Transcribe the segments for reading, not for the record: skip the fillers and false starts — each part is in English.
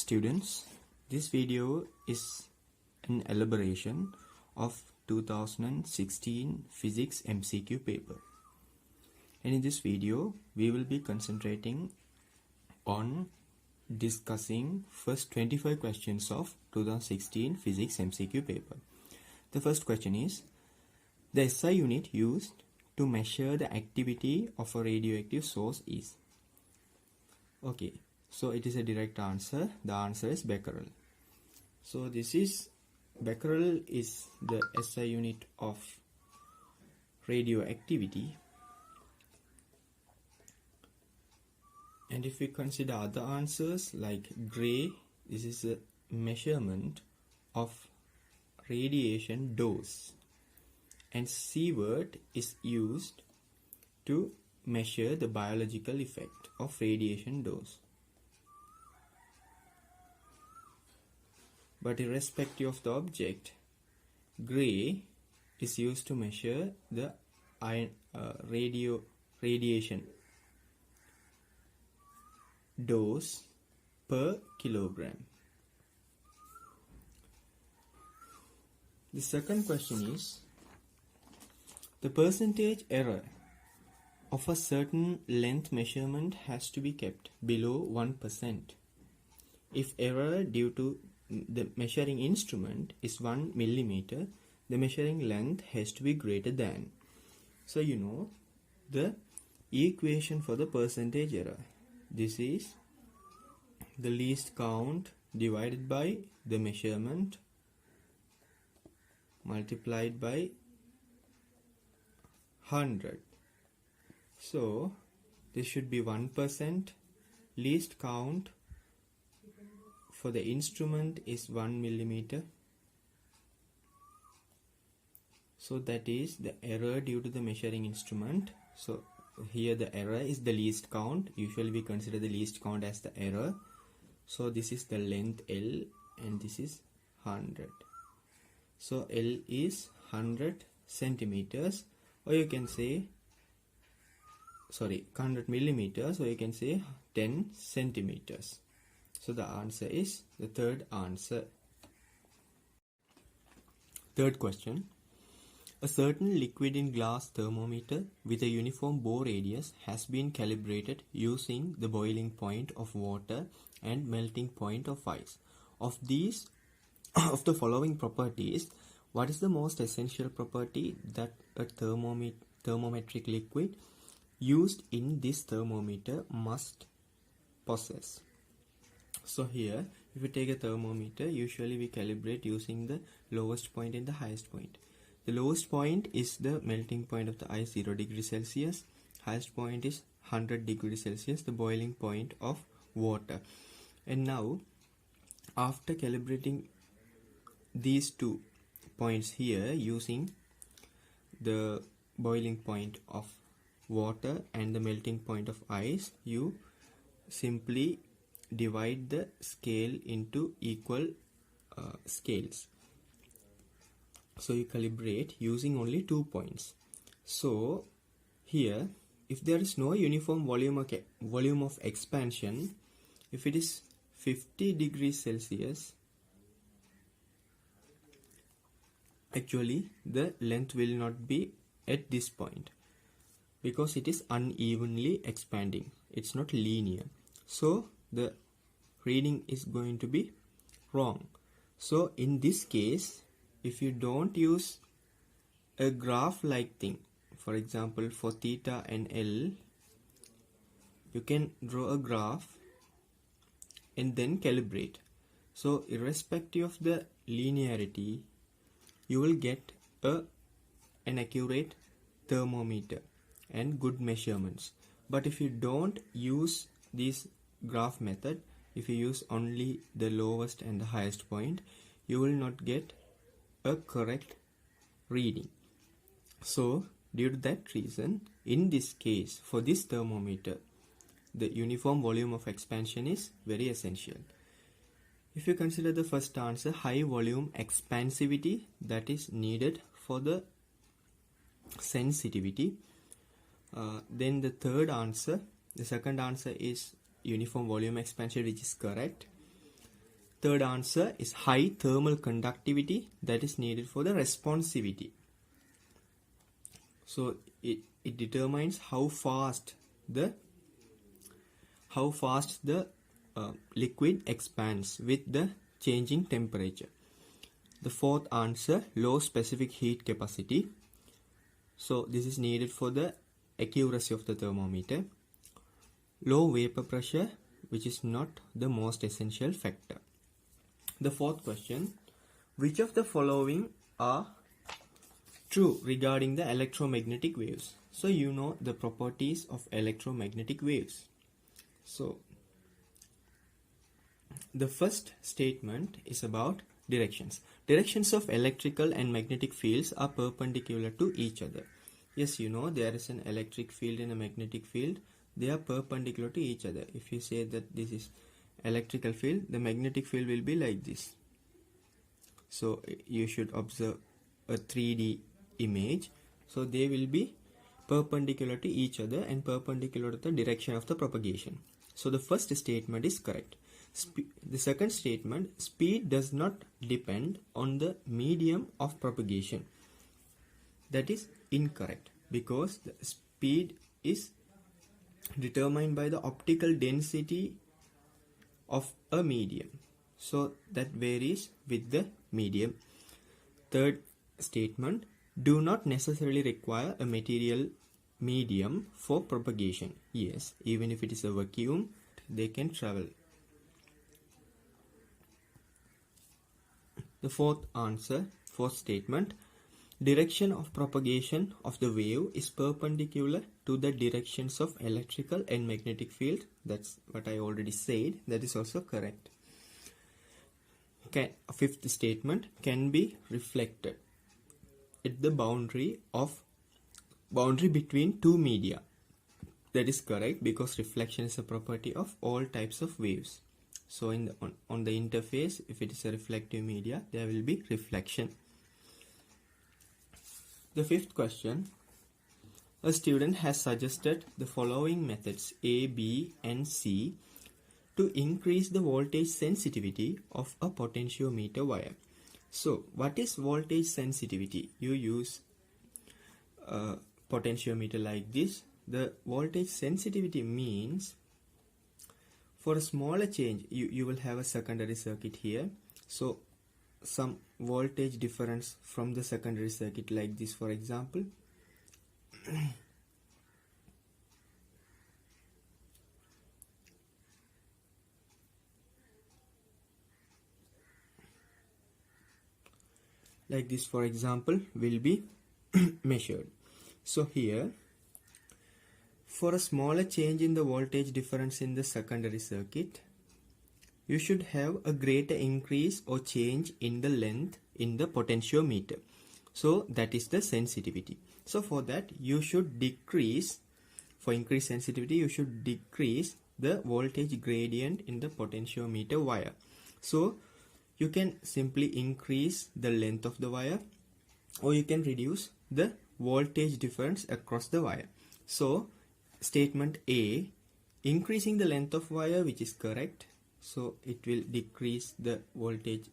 students, this video is an elaboration of 2016 physics MCQ paper, and in this video we will be concentrating on discussing first 25 questions of 2016 physics MCQ paper. The first question is, the SI unit used to measure the activity of a radioactive source is? Okay, so it is a direct answer. The answer is becquerel. So this is becquerel is the SI unit of radioactivity. And if we consider other answers like Gray, this is a measurement of radiation dose, and Sievert is used to measure the biological effect of radiation dose. But irrespective of the object, Gray is used to measure the radiation dose per kilogram. The second question is, the percentage error of a certain length measurement has to be kept below 1%. If error due to the measuring instrument is 1 millimeter, the measuring length has to be greater than. So you know the equation for the percentage error. This is the least count divided by the measurement multiplied by 100. So this should be 1%. Least count for the instrument is 1 millimeter. So that is the error due to the measuring instrument. So here the error is the least count. Usually we consider the least count as the error. So this is the length L and this is 100. So L is 100 centimeters, or you can say 100 millimeters, or you can say 10 centimeters. So the answer is the third answer. Third question. A certain liquid in glass thermometer with a uniform bore radius has been calibrated using the boiling point of water and melting point of ice. Of the following properties, what is the most essential property that a thermometric liquid used in this thermometer must possess? So here, if we take a thermometer, usually we calibrate using the lowest point and the highest point. The lowest point is the melting point of the ice, 0 degrees Celsius. Highest point is 100 degrees Celsius, the boiling point of water. And now, after calibrating these 2 points here using the boiling point of water and the melting point of ice, you simply divide the scale into equal scales. So you calibrate using only 2 points. So here, if there is no uniform volume of expansion, if it is 50 degrees Celsius, actually the length will not be at this point because it is unevenly expanding. It's not linear. So the reading is going to be wrong. So in this case, if you don't use a graph like thing, for example for theta and L, you can draw a graph and then calibrate. So irrespective of the linearity, you will get an accurate thermometer and good measurements. But if you don't use this graph method, if you use only the lowest and the highest point, you will not get a correct reading. So due to that reason, in this case, for this thermometer, the uniform volume of expansion is very essential. If you consider the first answer, high volume expansivity, that is needed for the sensitivity, then the second answer is uniform volume expansion, which is correct. third answer is high thermal conductivity that is needed for the responsivity. So it determines how fast the liquid expands with the changing temperature. The fourth answer, low specific heat capacity. So this is needed for the accuracy of the thermometer. Low vapor pressure, which is not the most essential factor. The fourth question, which of the following are true regarding the electromagnetic waves? So you know the properties of electromagnetic waves. So the first statement is about directions. Directions of electrical and magnetic fields are perpendicular to each other. Yes, you know there is an electric field and a magnetic field. They are perpendicular to each other. If you say that this is electrical field, the magnetic field will be like this. So you should observe a 3D image. So they will be perpendicular to each other and perpendicular to the direction of the propagation. So the first statement is correct. The second statement, speed does not depend on the medium of propagation. That is incorrect, because the speed is determined by the optical density of a medium. So that varies with the medium. Third statement, do not necessarily require a material medium for propagation. Yes, even if it is a vacuum, they can travel. The fourth statement, direction of propagation of the wave is perpendicular to the directions of electrical and magnetic field. That's what I already said. That is also correct. Fifth statement, can be reflected at the boundary between two media. That is correct, because reflection is a property of all types of waves. So on the interface, if it is a reflective media, there will be reflection. The fifth question, a student has suggested the following methods A, B and C to increase the voltage sensitivity of a potentiometer wire. So what is voltage sensitivity? You use a potentiometer like this. The voltage sensitivity means for a smaller change, you will have a secondary circuit here. So some voltage difference from the secondary circuit like this, for example. Like this, for example, will be measured. So here, for a smaller change in the voltage difference in the secondary circuit, you should have a greater increase or change in the length in the potentiometer. So that is the sensitivity. So for that, you should decrease, for increased sensitivity, you should decrease the voltage gradient in the potentiometer wire. So you can simply increase the length of the wire, or you can reduce the voltage difference across the wire. So statement A, increasing the length of wire, which is correct. So it will decrease the voltage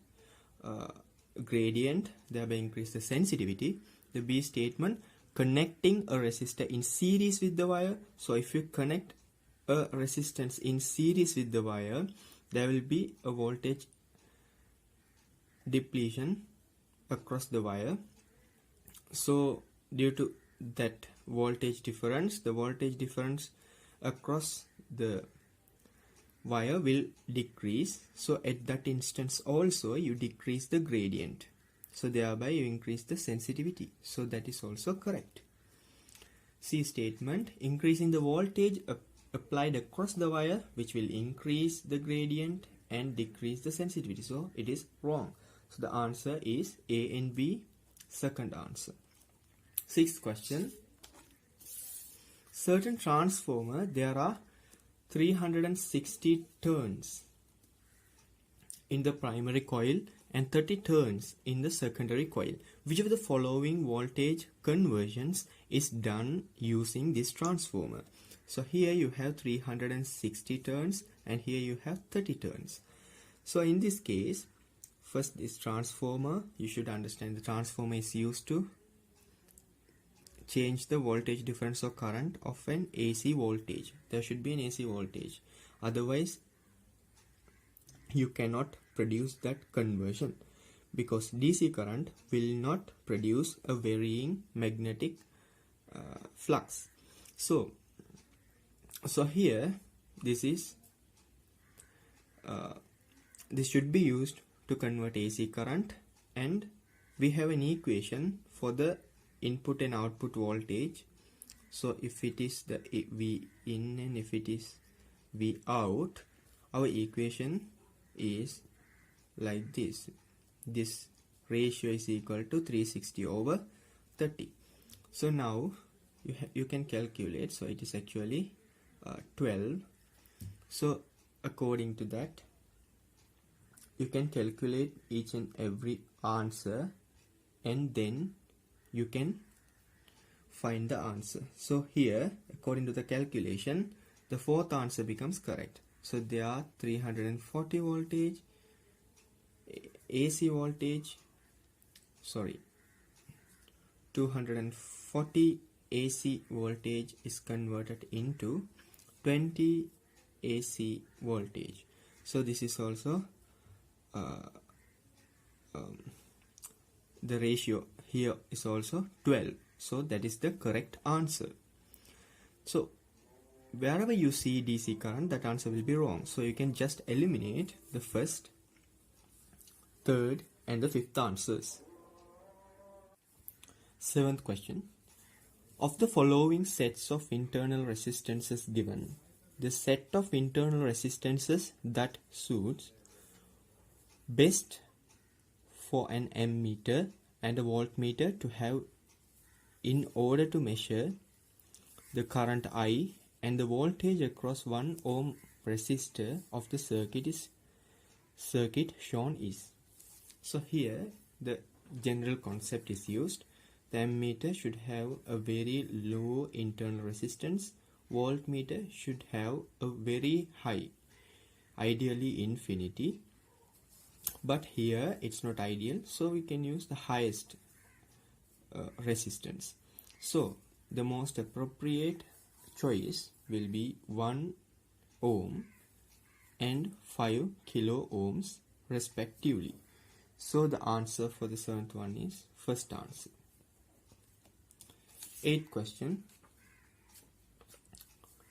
gradient, thereby increase the sensitivity. The B statement, connecting a resistor in series with the wire. So if you connect a resistance in series with the wire, there will be a voltage depletion across the wire. So due to that voltage difference, the voltage difference across the wire will decrease. So at that instance also you decrease the gradient. So thereby you increase the sensitivity. So that is also correct. C statement, increasing the voltage applied across the wire, which will increase the gradient and decrease the sensitivity. So it is wrong. So the answer is A and B, second answer. Sixth question. Certain transformer, there are 360 turns in the primary coil and 30 turns in the secondary coil. Which of the following voltage conversions is done using this transformer? So here you have 360 turns and here you have 30 turns. So in this case, first this transformer, you should understand the transformer is used to change the voltage difference or current of an AC voltage. There should be an AC voltage. Otherwise, you cannot produce that conversion, because DC current will not produce a varying magnetic flux. So here this is this should be used to convert AC current, and we have an equation for the input and output voltage. So if it is the V in and if it is V out, our equation is like this. This ratio is equal to 360/30. So now you can calculate. So it is actually 12. So according to that, you can calculate each and every answer, and then you can find the answer. So here, according to the calculation, the fourth answer becomes correct. So there are 340 voltage, AC voltage, 240 AC voltage is converted into 20 AC voltage. So this is also the ratio here is also 12. So that is the correct answer. So wherever you see DC current, that answer will be wrong. So you can just eliminate the first, third and the fifth answers. Seventh question. Of the following sets of internal resistances given, the set of internal resistances that suits best for an ammeter and a voltmeter to have in order to measure the current I and the voltage across 1 ohm resistor of the circuit shown is. So here the general concept is used. The ammeter should have a very low internal resistance. Voltmeter should have a very high, ideally infinity. But here it's not ideal, so we can use the highest resistance. So the most appropriate choice will be 1 ohm and 5 kilo ohms respectively. So the answer for the seventh one is first answer. Eighth question.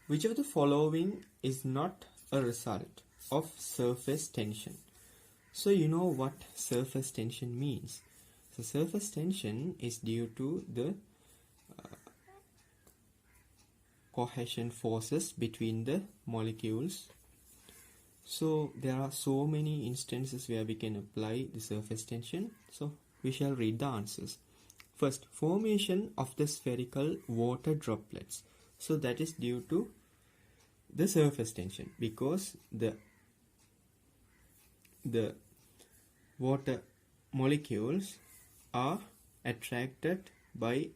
Which of the following is not a result of surface tension? So you know what surface tension means. So surface tension is due to the cohesion forces between the molecules. So there are so many instances where we can apply the surface tension. So we shall read the answers. First, formation of the spherical water droplets. So that is due to the surface tension, because the water molecules are attracted by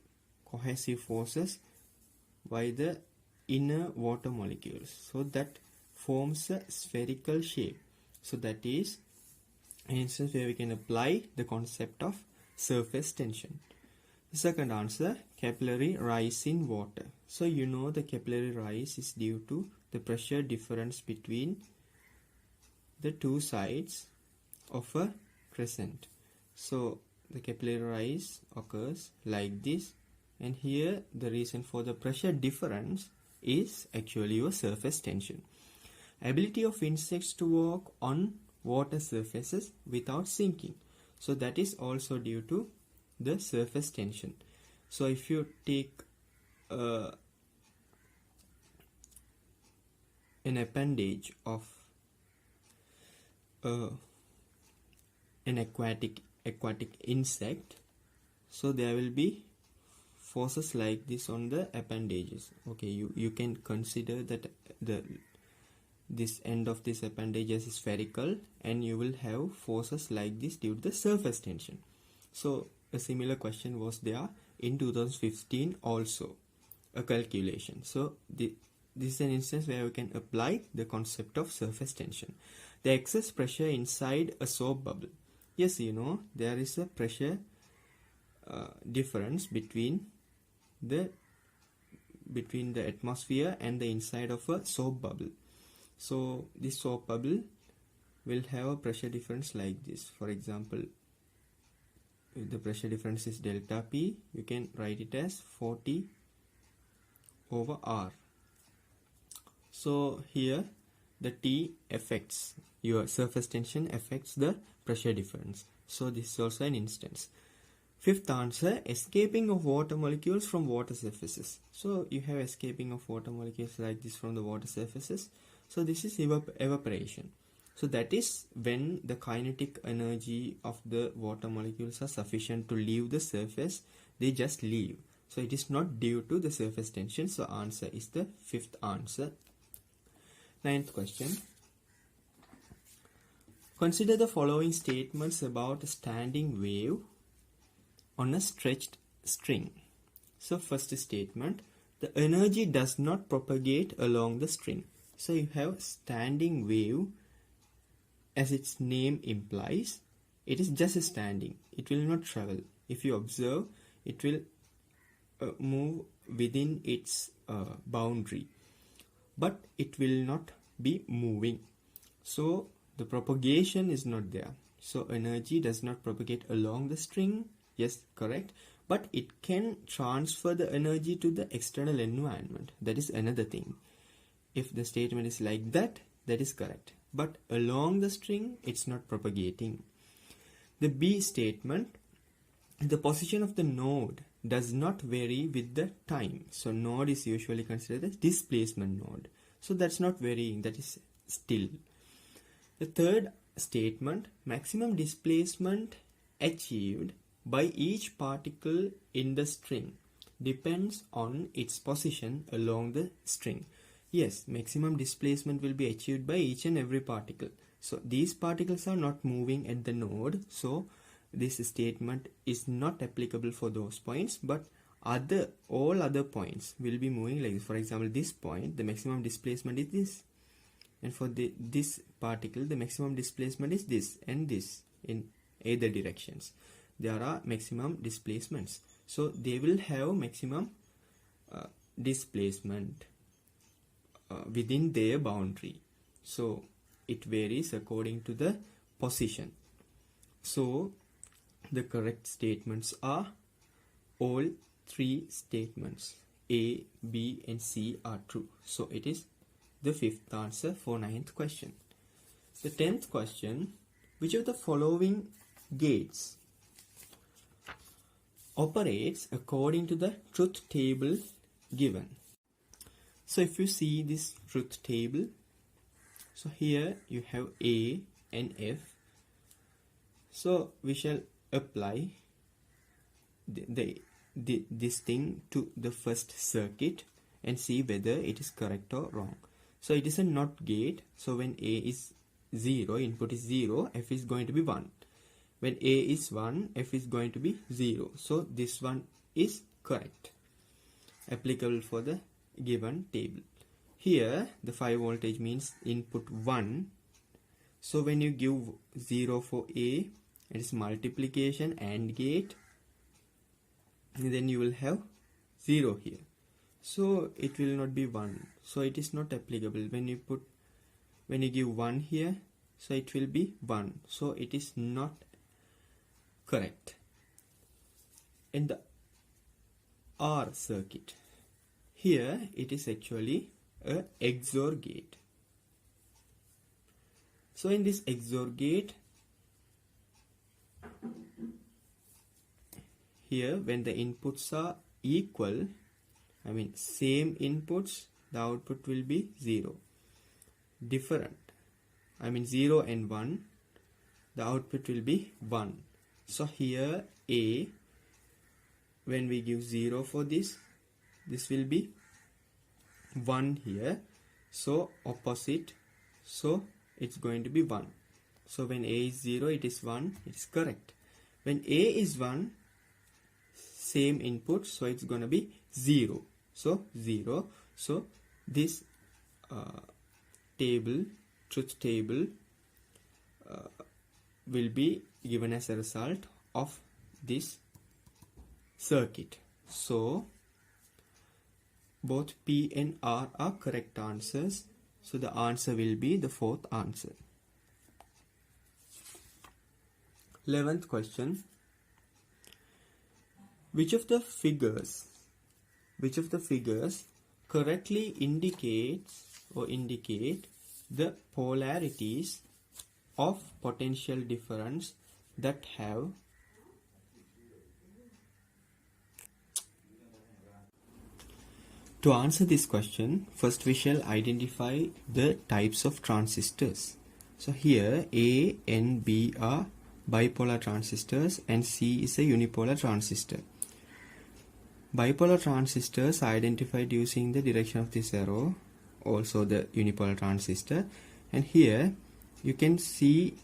cohesive forces by the inner water molecules. So that forms a spherical shape. So that is an instance where we can apply the concept of surface tension. The second answer, capillary rise in water. So you know the capillary rise is due to the pressure difference between the two sides of a crescent. So the capillary rise occurs like this, and here the reason for the pressure difference is actually your surface tension. Ability of insects to walk on water surfaces without sinking. So that is also due to the surface tension. So if you take an appendage of an aquatic insect, so there will be forces like this on the appendages. Okay, you can consider that this end of this appendage is spherical, and you will have forces like this due to the surface tension. So a similar question was there in 2015 also, a calculation. So this is an instance where we can apply the concept of surface tension. The excess pressure inside a soap bubble. Yes, you know, there is a pressure difference between the atmosphere and the inside of a soap bubble. So this soap bubble will have a pressure difference like this. For example, if the pressure difference is delta P, you can write it as 40 over R. So here the T affects, your surface tension affects the pressure difference. So this is also an instance. Fifth answer, escaping of water molecules from water surfaces. So you have escaping of water molecules like this from the water surfaces. So this is evaporation. So that is when the kinetic energy of the water molecules are sufficient to leave the surface, they just leave. So it is not due to the surface tension. So answer is the fifth answer. Ninth question. Consider the following statements about a standing wave on a stretched string. So first statement, the energy does not propagate along the string. So you have standing wave, as its name implies, it is just standing. It will not travel. If you observe, it will move within its boundary, but it will not be moving. So the propagation is not there. So energy does not propagate along the string. Yes, correct. But it can transfer the energy to the external environment. That is another thing. If the statement is like that, that is correct. But along the string, it's not propagating. The B statement, the position of the node does not vary with the time. So node is usually considered a displacement node. So that's not varying, that is still. The third statement, maximum displacement achieved by each particle in the string depends on its position along the string. Yes, maximum displacement will be achieved by each and every particle. So these particles are not moving at the node. So this statement is not applicable for those points, but all other points will be moving like this. For example, this point, the maximum displacement is this. And for this particle, the maximum displacement is this and this in either directions. There are maximum displacements. So they will have maximum displacement within their boundary. So it varies according to the position. So the correct statements are all three statements. A, B and C are true. So it is the fifth answer for ninth question. The 10th question, which of the following gates operates according to the truth table given? So if you see this truth table, so here you have A and F. So we shall apply this thing to the first circuit and see whether it is correct or wrong. So it is a NOT gate. So when A is 0, input is 0, F is going to be 1. When A is 1, F is going to be 0. So this one is correct, applicable for the given table. Here the 5 voltage means input 1. So when you give 0 for A, it is multiplication AND gate, and then you will have 0 here. So it will not be 1. So it is not applicable. When you give 1 here, so it will be 1. So it is not correct. In the R circuit, here it is actually a XOR gate. So in this XOR gate, here when the inputs are equal, I mean same inputs, the output will be 0. Different, I mean 0 and 1, the output will be 1. So here A, when we give 0 for this will be 1 here. So opposite, so it's going to be 1. So when A is 0, it is 1, it is correct. When A is 1, same input, so it's going to be 0. So 0. So this table, truth table, will be given as a result of this circuit. So both P and R are correct answers. So the answer will be the fourth answer. 11th question. Which of the figures correctly indicate the polarities of potential difference that have To answer this question, first we shall identify the types of transistors. So here A and B are bipolar transistors and C is a unipolar transistor. Bipolar transistors are identified using the direction of this arrow, also the unipolar transistor, and here you can see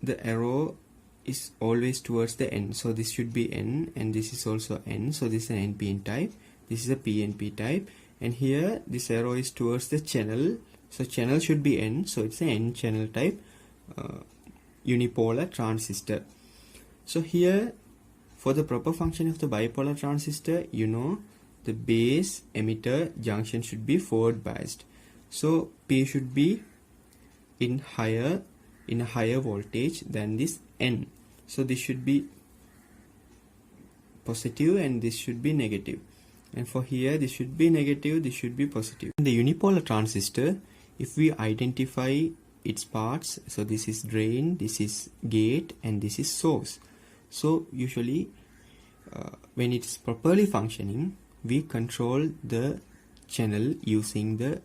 the arrow is always towards the N. So this should be N and this is also N. So this is an NPN type. This is a PNP type, and here this arrow is towards the channel, so channel should be N, so it's an N channel type unipolar transistor. So here for the proper function of the bipolar transistor, you know the base emitter junction should be forward biased, so P should be in a higher voltage than this N, so this should be positive and this should be negative. And for here this should be negative, this should be positive. In the unipolar transistor, if we identify its parts, so this is drain, this is gate and this is source. So usually when it is properly functioning, we control the channel using the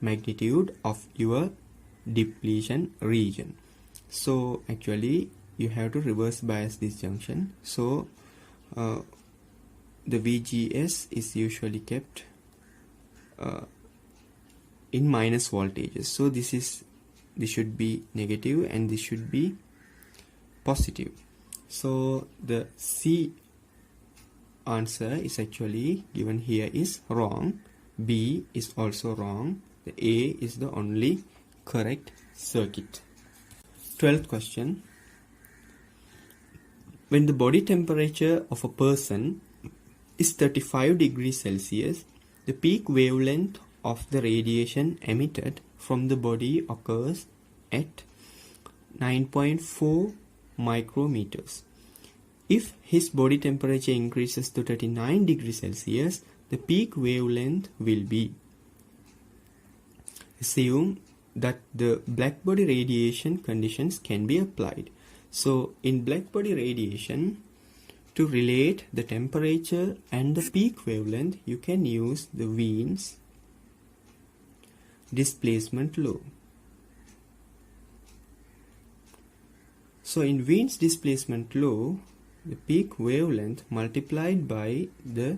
magnitude of your depletion region. So actually you have to reverse bias this junction. So the VGS is usually kept in minus voltages. So this should be negative and this should be positive. So the C answer is actually given here is wrong. B is also wrong. The A is the only correct circuit. 12th question. When the body temperature of a person is 35 degrees Celsius, the peak wavelength of the radiation emitted from the body occurs at 9.4 micrometers. If his body temperature increases to 39 degrees Celsius, the peak wavelength will be. Assume that the blackbody radiation conditions can be applied. So in blackbody radiation, to relate the temperature and the peak wavelength, you can use the Wiens Displacement Law. So in Wiens Displacement Law, the peak wavelength multiplied by the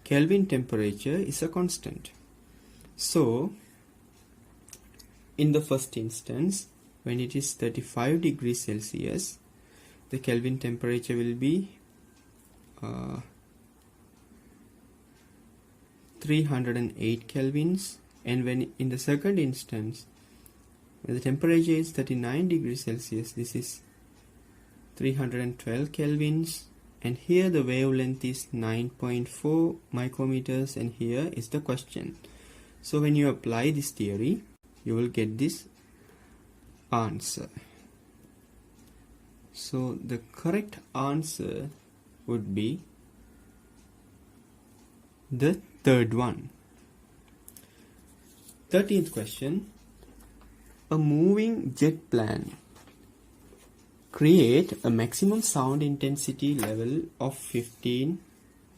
Kelvin temperature is a constant. So in the first instance, when it is 35 degrees Celsius, the Kelvin temperature will be 308 kelvins, and when in the second instance when the temperature is 39 degrees Celsius, this is 312 kelvins, and here the wavelength is 9.4 micrometers, and here is the question. So when you apply this theory, you will get this answer. So the correct answer would be the third one. 13th question. A moving jet plane create a maximum sound intensity level of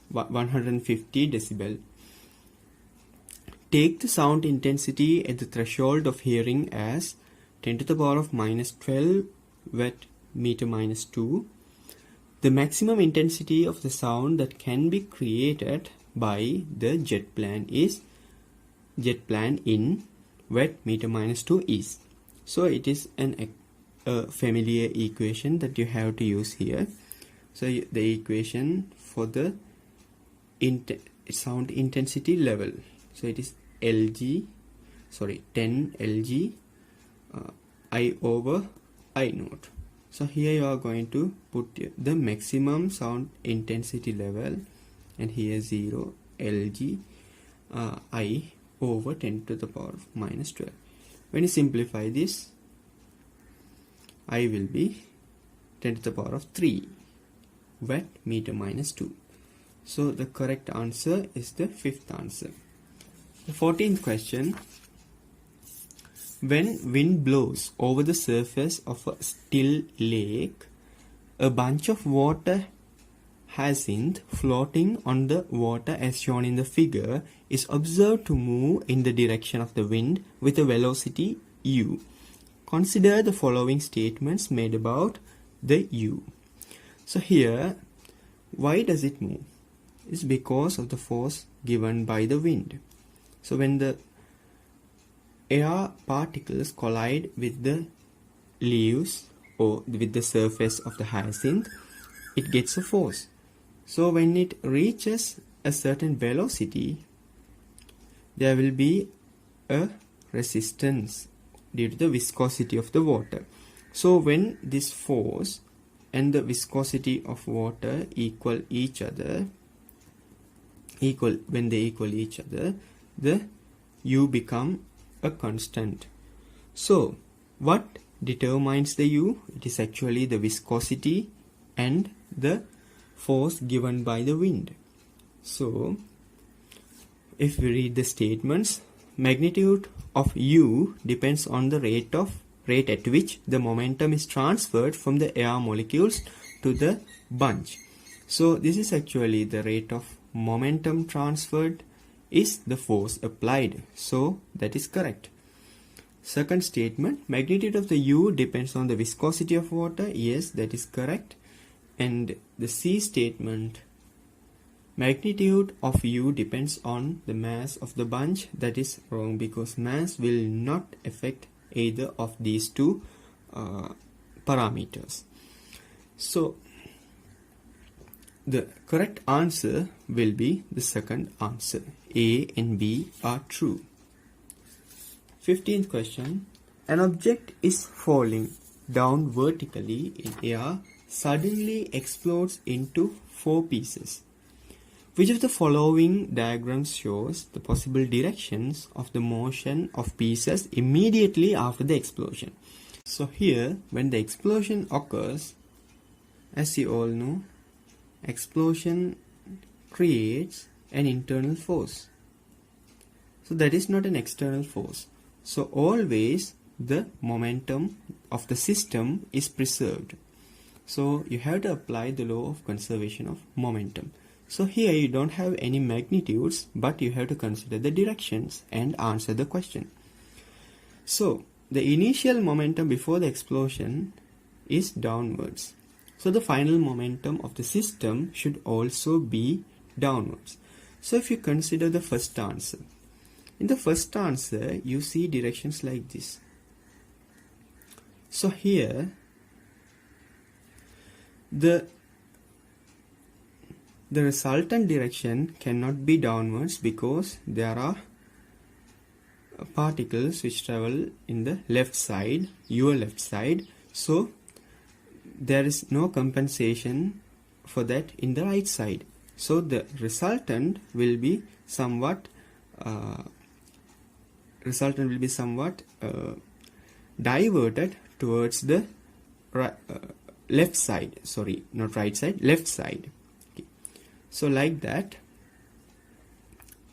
150 decibel. Take the sound intensity at the threshold of hearing as 10 to the power of minus 12 watt meter minus 2. The maximum intensity of the sound that can be created by the jet plane in watt meter minus 2 is. So it is a familiar equation that you have to use here. So the equation for the sound intensity level. So it is 10 Lg I over I naught. So here you are going to put the maximum sound intensity level, and here 0 Lg I over 10 to the power of minus 12. When you simplify this, I will be 10 to the power of 3 watt meter minus 2. So the correct answer is the fifth answer. The 14th question. When wind blows over the surface of a still lake, a bunch of water hyacinth floating on the water as shown in the figure is observed to move in the direction of the wind with a velocity u. Consider the following statements made about the u. So here, why does it move? It's because of the force given by the wind. So when the air particles collide with the leaves or with the surface of the hyacinth, it gets a force. So when it reaches a certain velocity, there will be a resistance due to the viscosity of the water. So when this force and the viscosity of water equal each other, when they equal each other, the u become a constant. So what determines the u? It is actually the viscosity and the force given by the wind. So if we read the statements, magnitude of u depends on the rate at which the momentum is transferred from the air molecules to the bunch. So this is actually the rate of momentum transferred is the force applied. So that is correct. Second statement, magnitude of the u depends on the viscosity of water. Yes, that is correct. And the C statement, magnitude of u depends on the mass of the bunch. That is wrong, because mass will not affect either of these two parameters. So the correct answer will be the second answer. A and B are true. 15th question. An object is falling down vertically in air, suddenly explodes into 4 pieces. Which of the following diagrams shows the possible directions of the motion of pieces immediately after the explosion? So here, when the explosion occurs, as you all know, explosion creates an internal force. So that is not an external force. So always the momentum of the system is preserved. So you have to apply the law of conservation of momentum. So here you don't have any magnitudes, but you have to consider the directions and answer the question. So the initial momentum before the explosion is downwards. So the final momentum of the system should also be downwards. So if you consider the first answer, in the first answer you see directions like this. So here the resultant direction cannot be downwards, because there are particles which travel in the left side, your left side. So there is no compensation for that in the right side. So the resultant will be somewhat diverted towards the left side. Sorry, not right side, left side. Okay. So like that,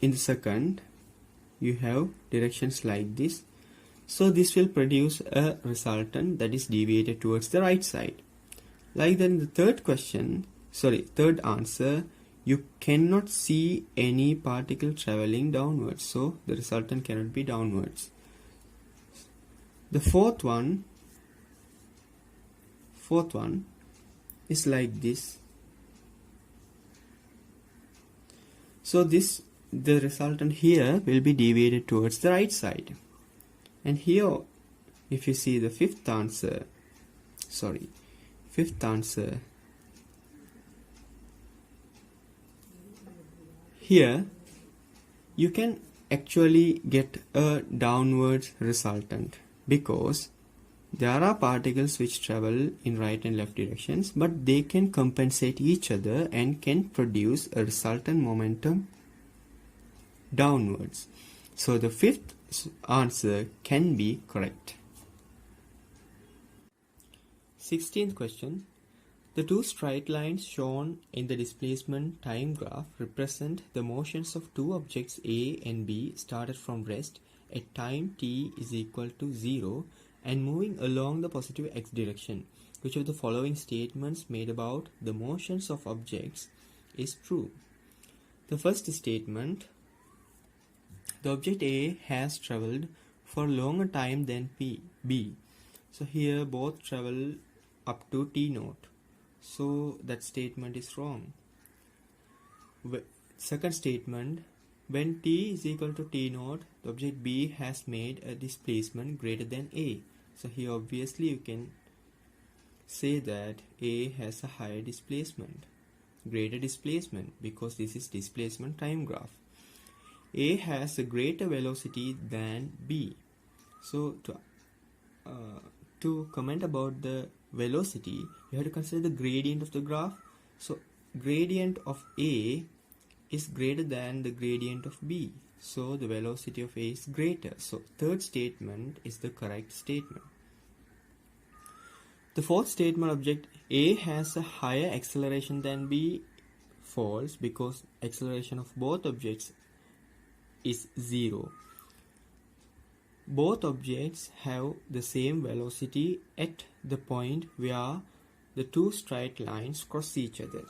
in the second, you have directions like this. So this will produce a resultant that is deviated towards the right side. Like that in the third answer, you cannot see any particle traveling downwards. So the resultant cannot be downwards. The fourth one is like this. So the resultant here will be deviated towards the right side. And here, if you see the fifth answer, here you can actually get a downwards resultant, because There are particles which travel in right and left directions, but they can compensate each other and can produce a resultant momentum downwards. So the fifth answer can be correct. 16th question. The two straight lines shown in the displacement time graph represent the motions of two objects A and B started from rest at time t is equal to 0 and moving along the positive x direction. Which of the following statements made about the motions of objects is true? The first statement, the object A has travelled for a longer time than B. So here both travel up to t naught. So that statement is wrong. Second statement, when t is equal to t naught, the object B has made a displacement greater than A. So here obviously you can say that A has a higher displacement, greater displacement, because this is displacement time graph. A has a greater velocity than B. So to comment about the velocity, you have to consider the gradient of the graph. So gradient of A is greater than the gradient of B. So the velocity of A is greater. So third statement is the correct statement. The fourth statement, object A has a higher acceleration than B, false, because acceleration of both objects is 0. Both objects have the same velocity at the point where the two straight lines cross each other.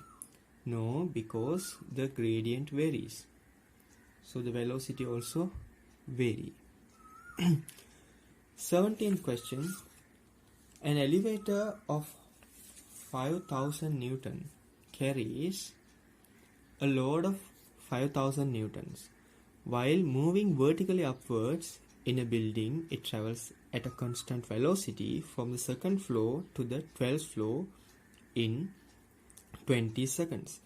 No, because the gradient varies. So the velocity also vary. 17th question. An elevator of 5000 Newton carries a load of 5000 Newtons. While moving vertically upwards in a building, it travels at a constant velocity from the second floor to the 12th floor in 20 seconds.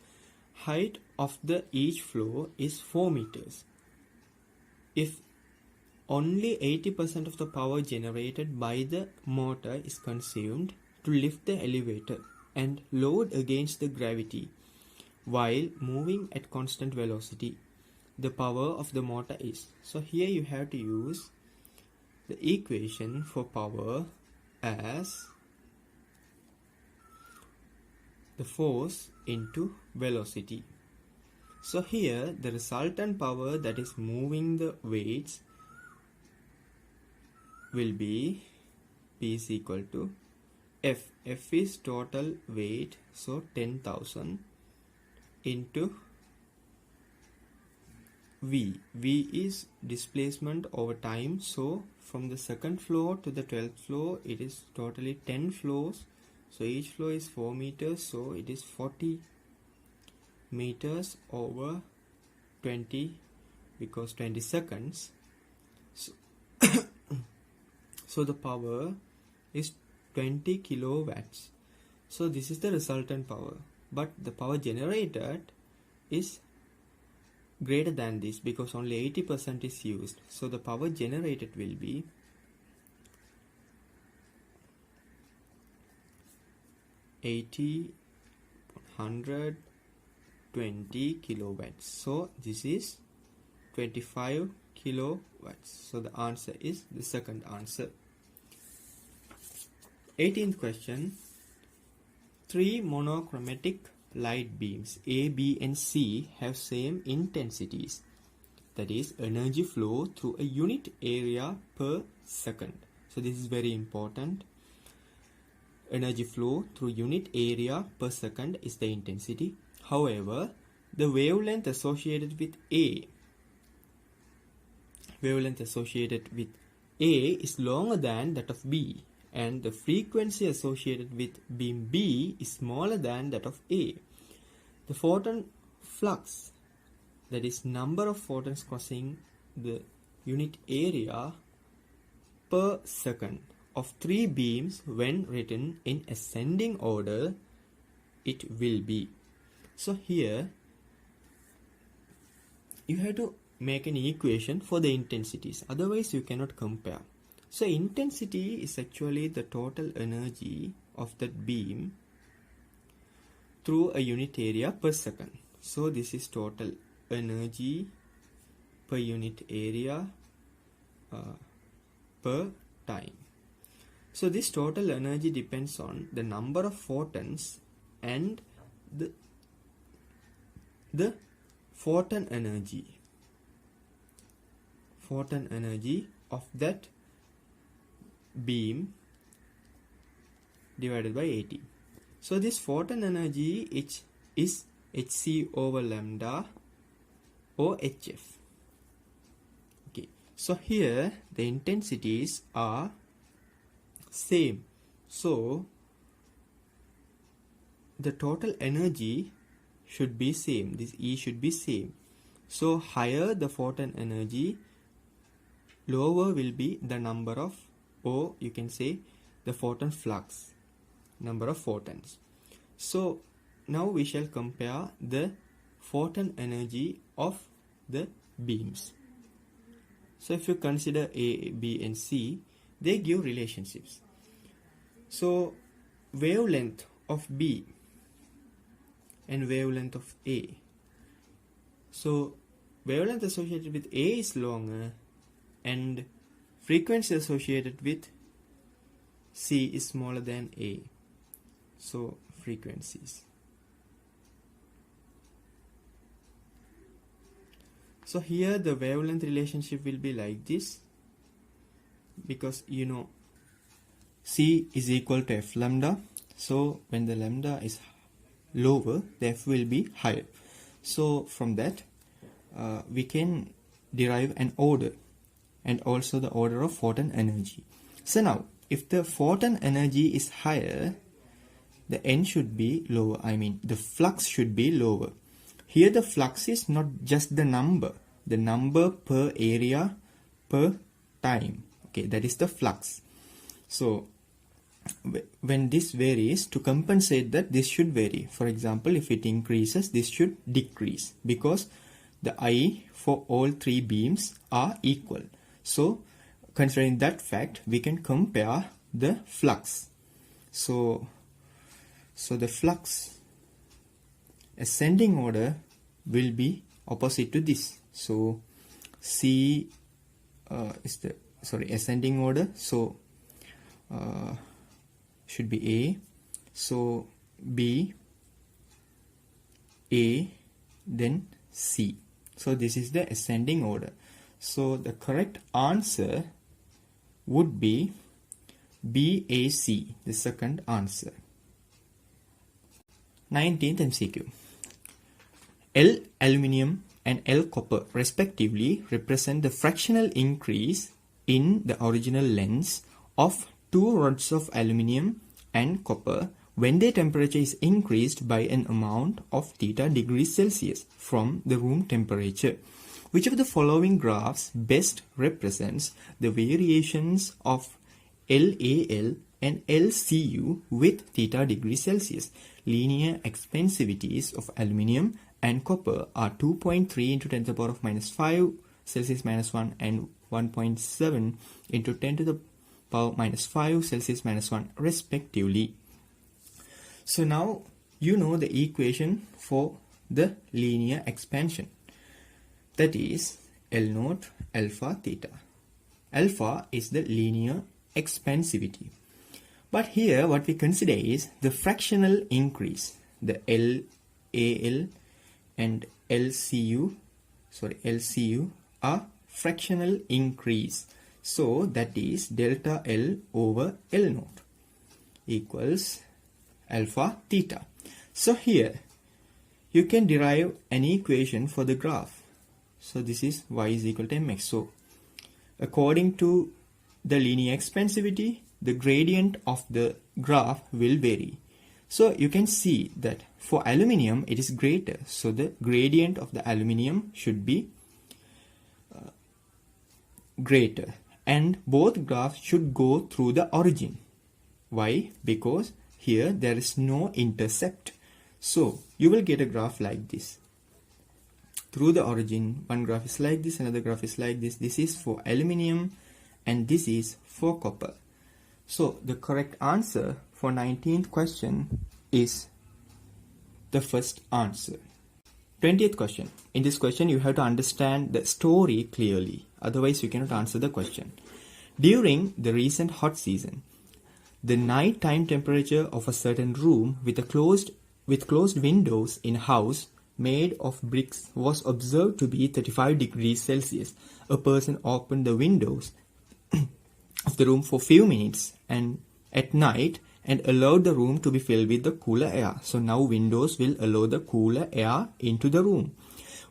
Height of each floor is 4 meters. If only 80% of the power generated by the motor is consumed to lift the elevator and load against the gravity while moving at constant velocity, the power of the motor is. So here you have to use the equation for power as the force into velocity. So here the resultant power, that is moving the weights, will be P is equal to F. F is total weight, so 10,000 into V. V is displacement over time, so from the second floor to the 12th floor it is totally 10 floors. So each floor is 4 meters, so it is 40 meters over 20, because 20 seconds. So the power is 20 kilowatts. So this is the resultant power, but the power generated is greater than this because only 80% is used. So the power generated will be 80, 100, 20 kilowatts. So this is 25 kilowatts. So the answer is the second answer. 18th question. 3 monochromatic light beams A, B and C have same intensities, that is energy flow through a unit area per second. So this is very important. Energy flow through unit area per second is the intensity. However, the wavelength associated with A is longer than that of B, and the frequency associated with beam B is smaller than that of A. The photon flux, that is number of photons crossing the unit area per second of 3 beams when written in ascending order, it will be. So here you have to make an equation for the intensities, otherwise you cannot compare. So intensity is actually the total energy of that beam through a unit area per second. So this is total energy per unit area per time. So this total energy depends on the number of photons and the photon energy of that beam divided by 80. So this photon energy is hc over lambda or hf. Okay, so here the intensities are same, so the total energy should be same. This E should be same. So higher the photon energy, lower will be the number of, or you can say the photon flux, number of photons. So now we shall compare the photon energy of the beams. So if you consider A, B and C, they give relationships. So wavelength of B and wavelength of A. So wavelength associated with A is longer and frequency associated with C is smaller than A. So frequencies. So here the wavelength relationship will be like this, because you know C is equal to F lambda. So when the lambda is lower, the F will be higher. So from that we can derive an order and also the order of photon energy. So now if the photon energy is higher, the N should be lower. I mean the flux should be lower. Here the flux is not just the number per area per time. Okay, that is the flux. So when this varies, to compensate that, this should vary. For example, if it increases, this should decrease, because the I for all three beams are equal. So considering that fact, we can compare the flux. So the flux ascending order will be opposite to this. So C is the ascending order. So should be A. So B, A, then C. So this is the ascending order. So the correct answer would be BAC, the second answer. 19th MCQ. L aluminium and L copper respectively represent the fractional increase in the original lengths of two rods of aluminium and copper when their temperature is increased by an amount of theta degrees Celsius from the room temperature. Which of the following graphs best represents the variations of LAL and LCU with theta degrees Celsius? Linear expansivities of aluminium and copper are 2.3 into 10 to the power of minus 5 Celsius minus 1 and 1.7 into 10 to the power minus 5 Celsius minus 1 respectively. So now you know the equation for the linear expansion. That is L naught alpha theta. Alpha is the linear expansivity. But here what we consider is the fractional increase. The LAL and LCU are fractional increase. So that is delta L over L naught equals alpha theta. So here you can derive an equation for the graph. So this is y is equal to mx. So according to the linear expansivity, the gradient of the graph will vary. So you can see that for aluminium it is greater. So the gradient of the aluminium should be greater. And both graphs should go through the origin. Why? Because here there is no intercept. So you will get a graph like this. Through the origin, one graph is like this, another graph is like this. This is for aluminium and this is for copper. So the correct answer for 19th question is the first answer. 20th question. In this question, you have to understand the story clearly. Otherwise, you cannot answer the question. During the recent hot season, the nighttime temperature of a certain room with closed windows in a house made of bricks was observed to be 35 degrees Celsius. A person opened the windows of the room for few minutes and at night and allowed the room to be filled with the cooler air. So now windows will allow the cooler air into the room,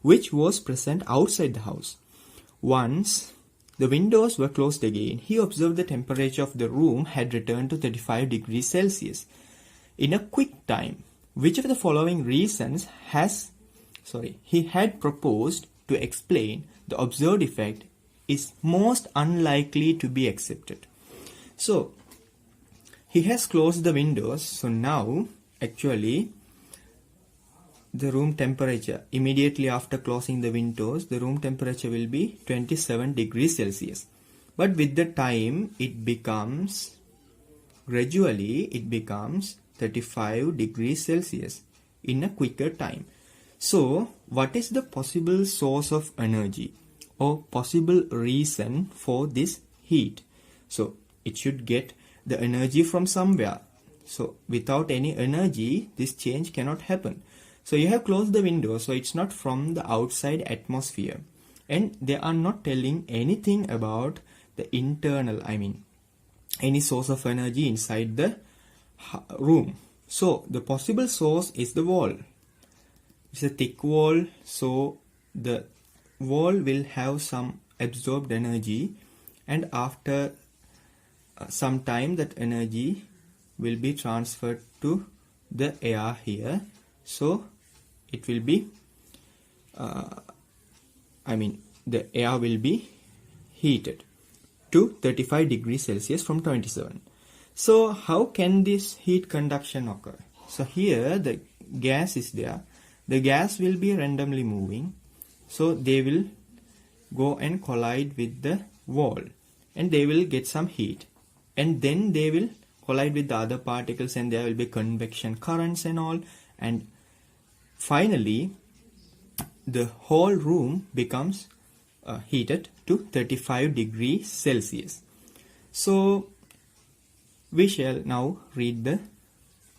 which was present outside the house. Once the windows were closed again, he observed the temperature of the room had returned to 35 degrees Celsius. In a quick time, which of the following reasons he had proposed to explain the observed effect is most unlikely to be accepted. So, he has closed the windows, so now actually the room temperature immediately after closing the windows, the room temperature will be 27 degrees Celsius. But with the time gradually it becomes 35 degrees Celsius in a quicker time. So what is the possible source of energy or possible reason for this heat? So it should get the energy from somewhere. So without any energy, this change cannot happen. So you have closed the window, so it's not from the outside atmosphere. And they are not telling anything about the internal, any source of energy inside the room. So the possible source is the wall. It's a thick wall, so the wall will have some absorbed energy, and after some time that energy will be transferred to the air here. So it will be the air will be heated to 35 degrees Celsius from 27. So how can this heat conduction occur? So here the gas is there. The gas will be randomly moving. So they will go and collide with the wall and they will get some heat. And then they will collide with the other particles and there will be convection currents and all. And finally, the whole room becomes heated to 35 degrees Celsius. So we shall now read the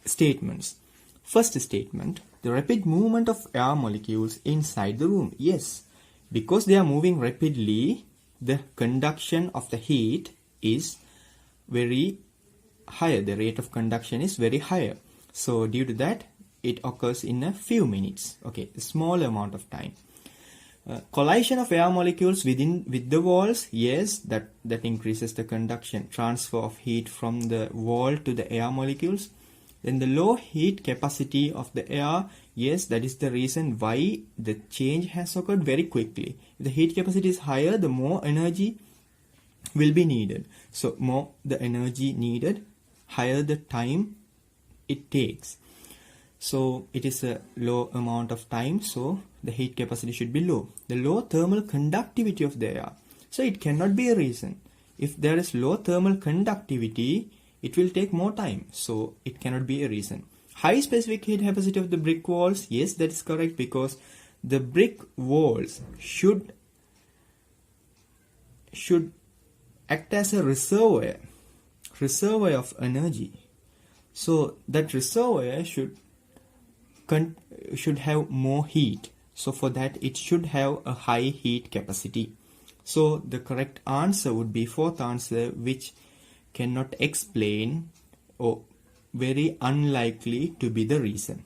statements. First statement, the rapid movement of air molecules inside the room. Yes, because they are moving rapidly, the conduction of the heat is very higher. The rate of conduction is very higher. So due to that, it occurs in a few minutes. Okay, a small amount of time. Collision of air molecules with the walls. Yes, that increases the conduction. Transfer of heat from the wall to the air molecules. Then the low heat capacity of the air. Yes, that is the reason why the change has occurred very quickly. If the heat capacity is higher, the more energy will be needed. So more the energy needed, higher the time it takes. So it is a low amount of time, so the heat capacity should be low. The low thermal conductivity of the air. So it cannot be a reason. If there is low thermal conductivity, it will take more time. So it cannot be a reason. High specific heat capacity of the brick walls. Yes, that is correct, because the brick walls should act as a reservoir of energy. So that reservoir should have more heat. So for that, it should have a high heat capacity. So the correct answer would be fourth answer, which cannot explain or very unlikely to be the reason.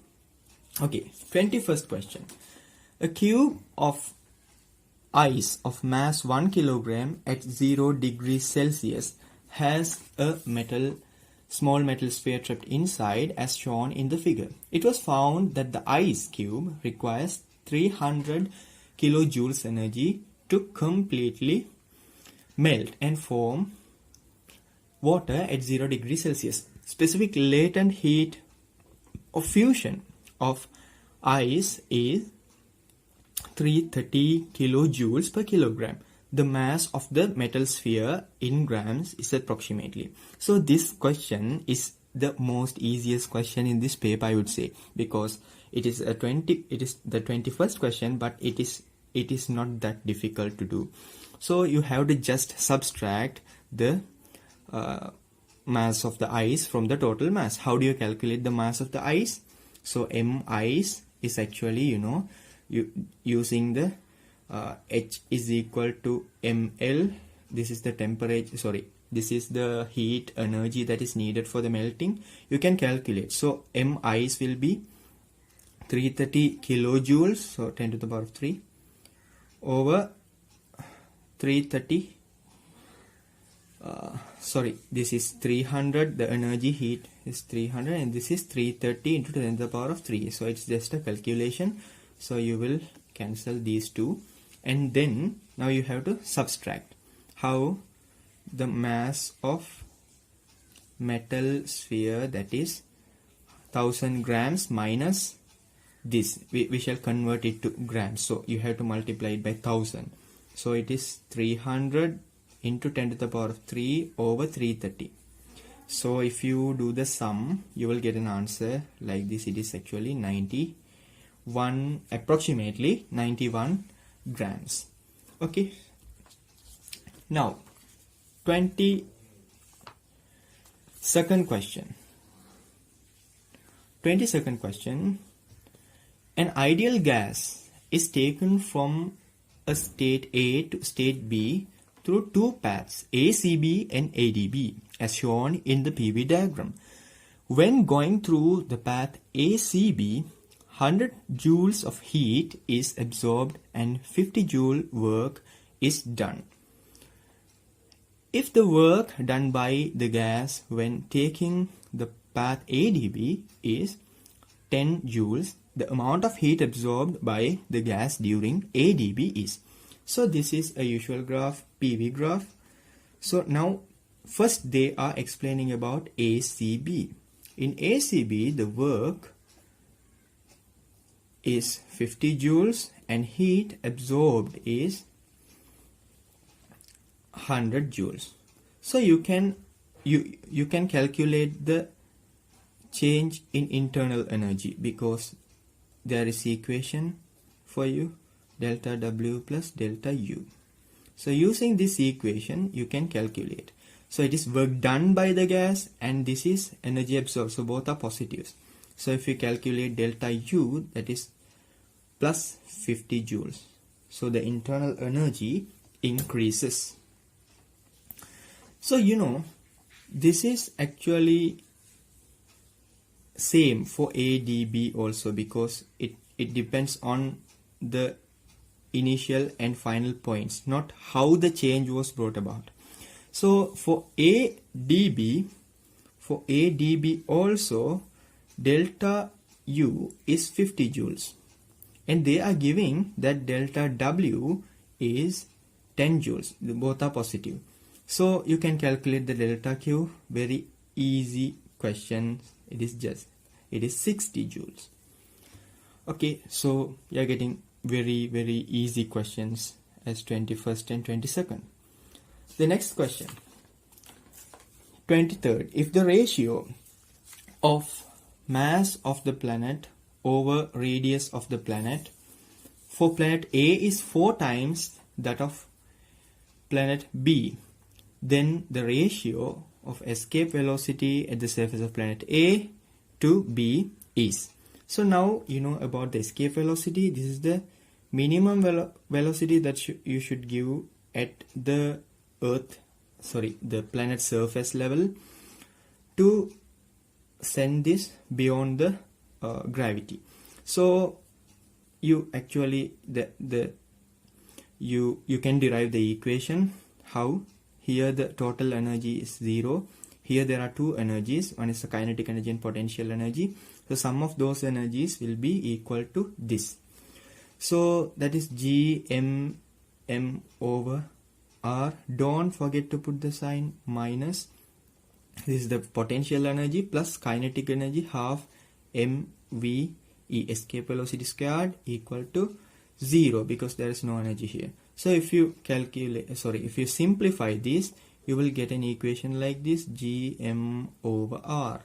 Okay, 21st question. A cube of ice of mass 1 kilogram at 0 degrees Celsius has a small metal sphere trapped inside as shown in the figure. It was found that the ice cube requires 300 kilojoules energy to completely melt and form water at 0 degrees Celsius. Specific latent heat of fusion of ice is 330 kilojoules per kilogram. the mass of the metal sphere in grams is approximately. So this question is the most easiest question in this paper, I would say, because it is the 21st question, but it is not that difficult to do. So you have to just subtract the mass of the ice from the total mass. How do you calculate the mass of the ice? So M ice is actually, using the H is equal to ml. This is the temperature, sorry, this is the heat energy that is needed for the melting. You can calculate. So M ice will be 330 kilojoules, so 10 to the power of 3 over 330, this is 300, the energy heat is 300, and this is 330 into 10 to the power of 3. So it's just a calculation. So you will cancel these two, and then now you have to subtract how the mass of metal sphere, that is 1000 grams minus this, we shall convert it to grams, so you have to multiply it by 1000. So it is 300 into 10 to the power of 3 over 330. So if you do the sum, you will get an answer like this. It is actually approximately 91 grams. Okay, now 22nd question. 22nd question. An ideal gas is taken from a state A to state B through two paths, ACB and ADB, as shown in the PV diagram. When going through the path ACB, 100 joules of heat is absorbed and 50 joule work is done. If the work done by the gas when taking the path ADB is 10 joules, the amount of heat absorbed by the gas during ADB is. So this is a usual graph, PV graph. So now first they are explaining about ACB. In ACB, the work is 50 joules and heat absorbed is 100 joules. So you can calculate the change in internal energy, because there is equation for you, delta W plus delta U. So using this equation you can calculate. So it is work done by the gas and this is energy absorbed, so both are positives. So if you calculate delta U, that is plus 50 joules. So the internal energy increases. So this is actually same for ADB also, because it depends on the initial and final points, not how the change was brought about. So for ADB also, delta U is 50 joules and they are giving that delta W is 10 joules. Both are positive. So you can calculate the delta Q. Very easy question. It is 60 joules. Okay, so you are getting very easy questions as 21st and 22nd. The next question, 23rd. If the ratio of mass of the planet over radius of the planet for planet A is 4 times that of planet B, then the ratio of escape velocity at the surface of planet A to B is. So now you know about the escape velocity. This is the minimum velocity that you should give at the the planet surface level to send this beyond the gravity. So you actually you can derive the equation. How? Here the total energy is 0. Here there are two energies. One is the kinetic energy and potential energy. So sum of those energies will be equal to this. So that is Gm over R. Don't forget to put the sign minus. This is the potential energy plus kinetic energy, half mve escape velocity squared equal to 0, because there is no energy here. So if you if you simplify this, you will get an equation like this, Gm over R.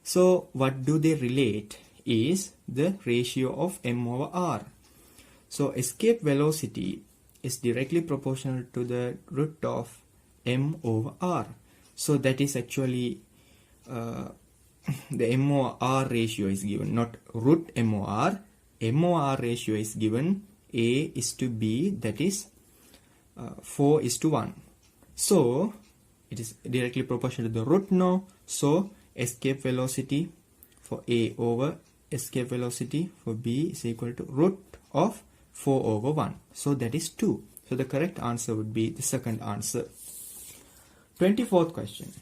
So what do they relate is the ratio of m over r. So escape velocity is directly proportional to the root of m over r. So that is actually the m over r ratio is given, not root m over r. M over r ratio is given, a is to b, that is 4 is to 1. So it is directly proportional to the root now. So escape velocity for a over escape velocity for b is equal to root of 4 over 1. So that is 2. So the correct answer would be the second answer. 24th question.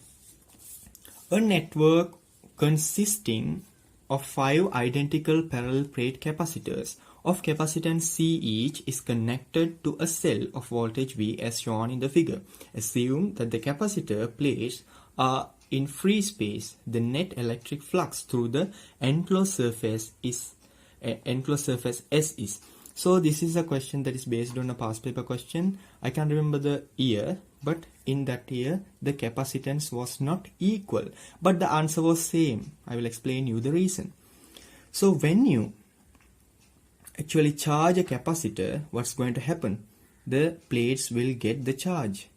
A network consisting of 5 identical parallel plate capacitors of capacitance C each is connected to a cell of voltage V as shown in the figure. Assume that the capacitor plates are in free space. The net electric flux through the enclosed surface S is. So this is a question that is based on a past paper question. I can't remember the year, but in that year the capacitance was not equal, but the answer was same. I will explain you the reason. So when you actually charge a capacitor, what's going to happen? The plates will get the charge.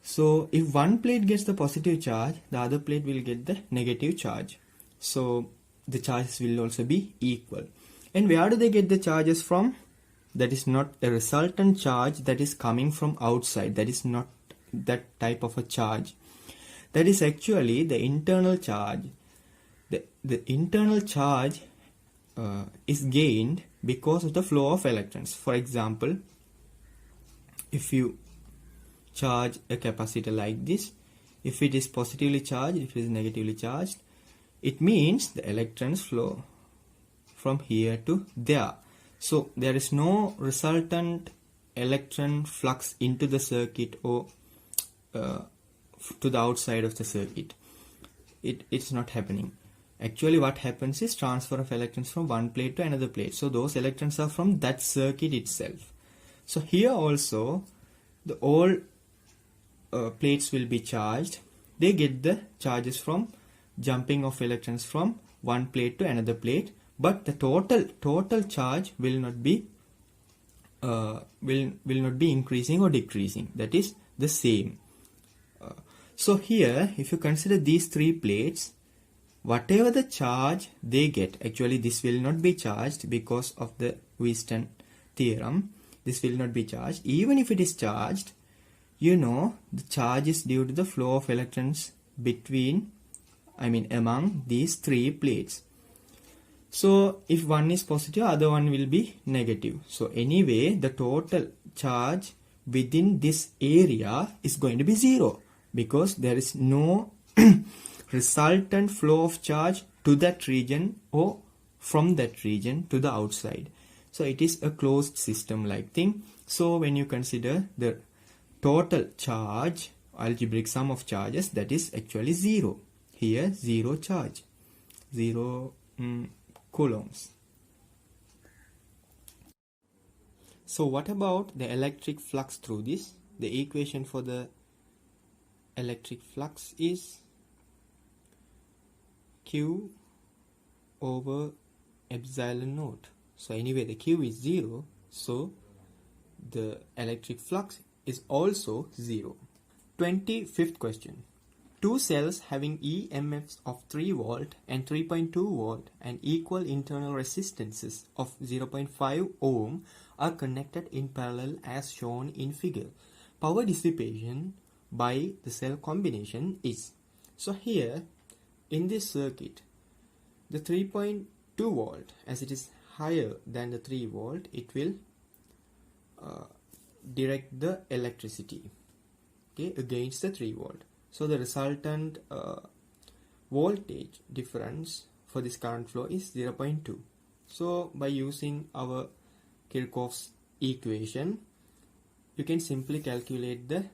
So if one plate gets the positive charge, the other plate will get the negative charge. So the charges will also be equal. And where do they get the charges from? That is not a resultant charge that is coming from outside. That is not that type of a charge. That is actually the internal charge. The internal charge is gained because of the flow of electrons. For example, if you charge a capacitor like this, if it is positively charged, if it is negatively charged, it means the electrons flow from here to there. So there is no resultant electron flux into the circuit or to the outside of the circuit. It's not happening. Actually what happens is transfer of electrons from one plate to another plate. So those electrons are from that circuit itself. So here also the all plates will be charged. They get the charges from jumping of electrons from one plate to another plate, but the total charge will not be increasing or decreasing. That is the same. So here if you consider these three plates, whatever the charge they get, actually this will not be charged because of the Wiens theorem. This will not be charged. Even if it is charged, you know the charge is due to the flow of electrons among these three plates. So if one is positive, other one will be negative. So anyway, the total charge within this area is going to be 0 because there is no resultant flow of charge to that region or from that region to the outside. So it is a closed system like thing. So when you consider the total charge, algebraic sum of charges, that is actually 0. Here 0 charge, 0 coulombs. So what about the electric flux through this? The equation for the electric flux is Q over epsilon naught. So anyway the Q is 0, so the electric flux is also 0. 25th question. Two cells having EMFs of 3 volt and 3.2 volt and equal internal resistances of 0.5 ohm are connected in parallel as shown in figure. Power dissipation by the cell combination is. So here in this circuit, the 3.2 volt, as it is higher than the 3 volt, it will direct the electricity against the 3 volt. So the resultant voltage difference for this current flow is 0.2. So by using our Kirchhoff's equation, you can simply calculate the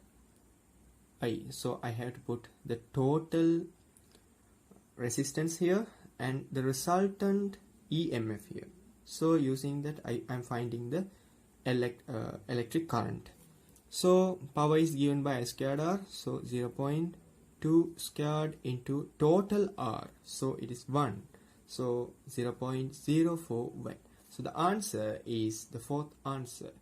I. So I have to put the total resistance here and the resultant EMF here. So using that, I'm finding the electric current. So power is given by I squared R, so 0.2 squared into total R, so it is 1, so 0.04 watt. So the answer is the fourth answer.